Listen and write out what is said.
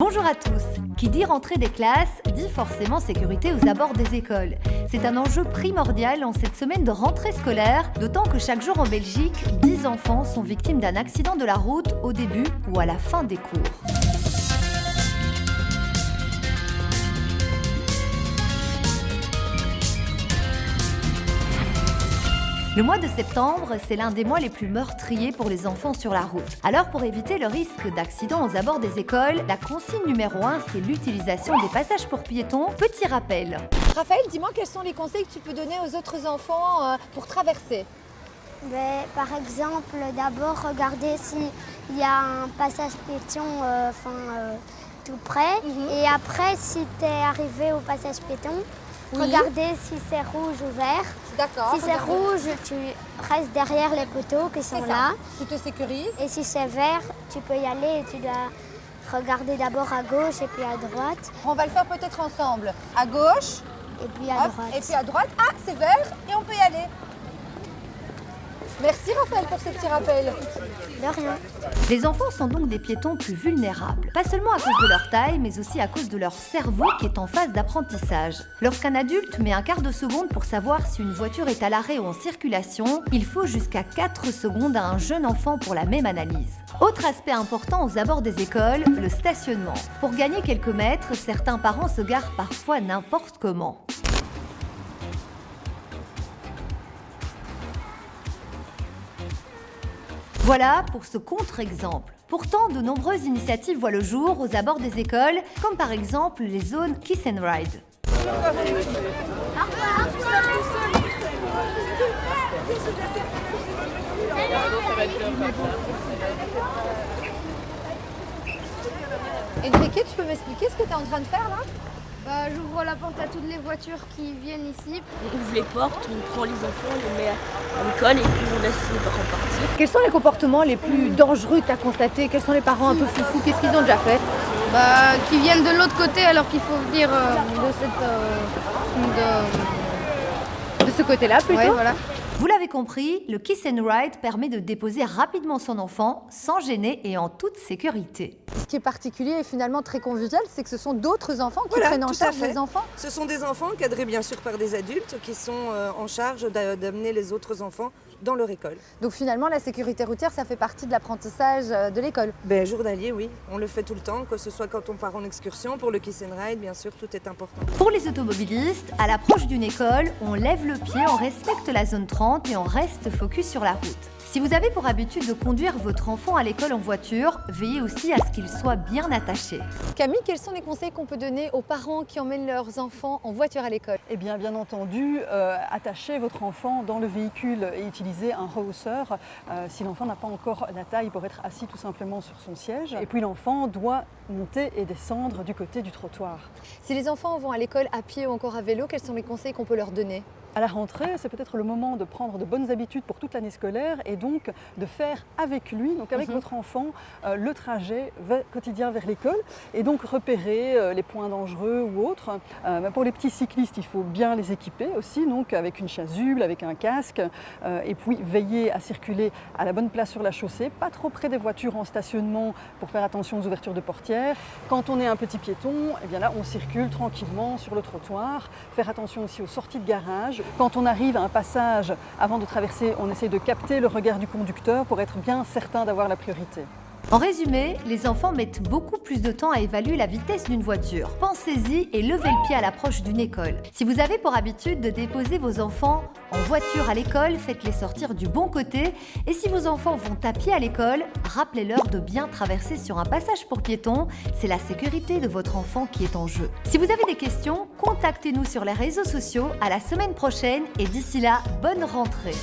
Bonjour à tous. Qui dit rentrée des classes, dit forcément sécurité aux abords des écoles. C'est un enjeu primordial en cette semaine de rentrée scolaire, d'autant que chaque jour en Belgique, 10 enfants sont victimes d'un accident de la route au début ou à la fin des cours. Le mois de septembre, c'est l'un des mois les plus meurtriers pour les enfants sur la route. Alors pour éviter le risque d'accident aux abords des écoles, la consigne numéro 1, c'est l'utilisation des passages pour piétons. Petit rappel. Raphaël, dis-moi quels sont les conseils que tu peux donner aux autres enfants pour traverser? Par exemple, d'abord regarder s'il y a un passage piéton tout près. Et après, si tu es arrivé au passage piéton, regarder si c'est rouge ou vert. D'accord. Si c'est rouge, tu restes derrière les poteaux qui sont là. Tu te sécurises. Et si c'est vert, tu peux y aller et tu dois regarder d'abord à gauche et puis à droite. On va le faire peut-être ensemble. À gauche. Et puis à droite. Et puis à droite. Ah, c'est vert et on peut y aller. Merci Raphaël pour ce petit rappel. De rien. Les enfants sont donc des piétons plus vulnérables, pas seulement à cause de leur taille, mais aussi à cause de leur cerveau qui est en phase d'apprentissage. Lorsqu'un adulte met un quart de seconde pour savoir si une voiture est à l'arrêt ou en circulation, il faut jusqu'à 4 secondes à un jeune enfant pour la même analyse. Autre aspect important aux abords des écoles, le stationnement. Pour gagner quelques mètres, certains parents se garent parfois n'importe comment. Voilà pour ce contre-exemple. Pourtant, de nombreuses initiatives voient le jour aux abords des écoles, comme par exemple les zones Kiss and Ride. Enrique, tu peux m'expliquer ce que tu es en train de faire là? J'ouvre la porte à toutes les voitures qui viennent ici. On ouvre les portes, on prend les enfants, on les met à l'école et puis on laisse les parents partir. Quels sont les comportements les plus dangereux que tu as constatés? Quels sont les parents un peu foufous? Qu'est-ce qu'ils ont déjà fait? Qui viennent de l'autre côté alors qu'il faut venir De ce côté-là plutôt? Ouais, voilà. Vous l'avez compris, le Kiss and Ride permet de déposer rapidement son enfant, sans gêner et en toute sécurité. Ce qui est particulier et finalement très convivial, c'est que ce sont d'autres enfants qui Voilà, prennent en tout à charge fait. les enfants. Ce sont des enfants encadrés bien sûr par des adultes qui sont en charge d'amener les autres enfants dans leur école. Donc finalement, la sécurité routière, ça fait partie de l'apprentissage de l'école. Journalier, oui, on le fait tout le temps, que ce soit quand on part en excursion, pour le Kiss and Ride, bien sûr, tout est important. Pour les automobilistes, à l'approche d'une école, on lève le pied, on respecte la zone 30 et on reste focus sur la route. Si vous avez pour habitude de conduire votre enfant à l'école en voiture, veillez aussi à ce qu'il soit bien attaché. Camille, quels sont les conseils qu'on peut donner aux parents qui emmènent leurs enfants en voiture à l'école? Eh bien entendu, attachez votre enfant dans le véhicule et utilisez un rehausseur si l'enfant n'a pas encore la taille pour être assis tout simplement sur son siège. Et puis l'enfant doit monter et descendre du côté du trottoir. Si les enfants vont à l'école à pied ou encore à vélo, quels sont les conseils qu'on peut leur donner? À la rentrée, c'est peut-être le moment de prendre de bonnes habitudes pour toute l'année scolaire et donc de faire avec lui, donc avec votre enfant, le trajet quotidien vers l'école et donc repérer les points dangereux ou autres. Pour les petits cyclistes, il faut bien les équiper aussi, donc avec une chasuble, avec un casque et puis veiller à circuler à la bonne place sur la chaussée, pas trop près des voitures en stationnement pour faire attention aux ouvertures de portières. Quand on est un petit piéton, eh bien là on circule tranquillement sur le trottoir, faire attention aussi aux sorties de garage. Quand on arrive à un passage, avant de traverser, on essaie de capter le regard du conducteur pour être bien certain d'avoir la priorité. En résumé, les enfants mettent beaucoup plus de temps à évaluer la vitesse d'une voiture. Pensez-y et levez le pied à l'approche d'une école. Si vous avez pour habitude de déposer vos enfants en voiture à l'école, faites-les sortir du bon côté. Et si vos enfants vont à pied à l'école, rappelez-leur de bien traverser sur un passage pour piétons. C'est la sécurité de votre enfant qui est en jeu. Si vous avez des questions, contactez-nous sur les réseaux sociaux. À la semaine prochaine et d'ici là, bonne rentrée.